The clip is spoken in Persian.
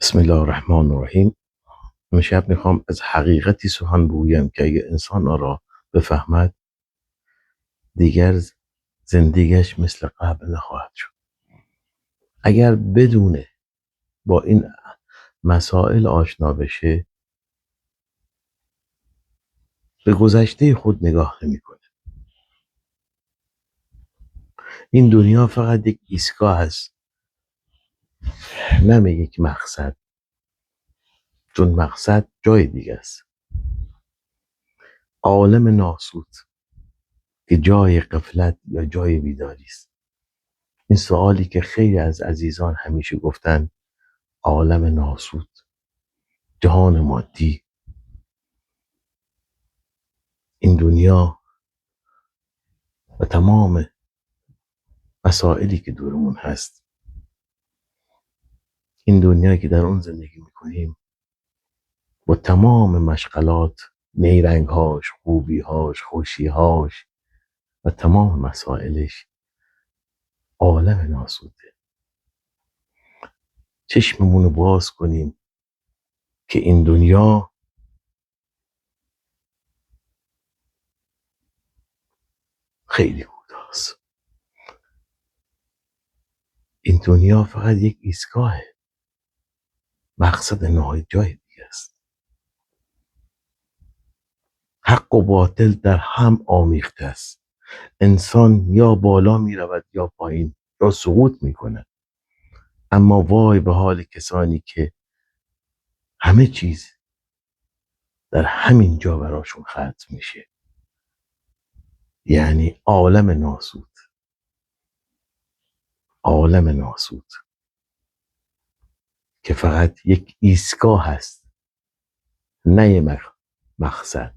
بسم الله الرحمن الرحیم. امشب میخوام از حقیقتی سخن بگویم که اگه انسان آن را بفهمد دیگر زندگیش مثل قبل نخواهد شد. اگر بدونه با این مسائل آشنا بشه به گذشته خود نگاه نمیکنه. این دنیا فقط یک ایستگاه است، نه یک مقصد، چون مقصد جای دیگه است. عالم ناسوت که جای غفلت یا جای بیداری است. این سوالی که خیلی از عزیزان همیشه گفتن، عالم ناسوت، جهان مادی، این دنیا و تمام مسائلی که دورمون هست، این دنیا که در اون زندگی میکنیم با تمام مشغلات، نیرنگهاش، خوبیهاش، خوشیهاش و تمام مسائلش، عالم ناسوته. چشممون رو باز کنیم که این دنیا خیلی کوتاست. این دنیا فقط یک ایستگاهه، مقصد نهایی جای دیگه است. حق و باطل در هم آمیخته است. انسان یا بالا می رود یا پایین، یا سقوط می کند. اما وای به حال کسانی که همه چیز در همین جا براشون ختم میشه، یعنی عالم ناسوت. عالم ناسوت که فقط یک ایستگاه هست، نه یک مقصد.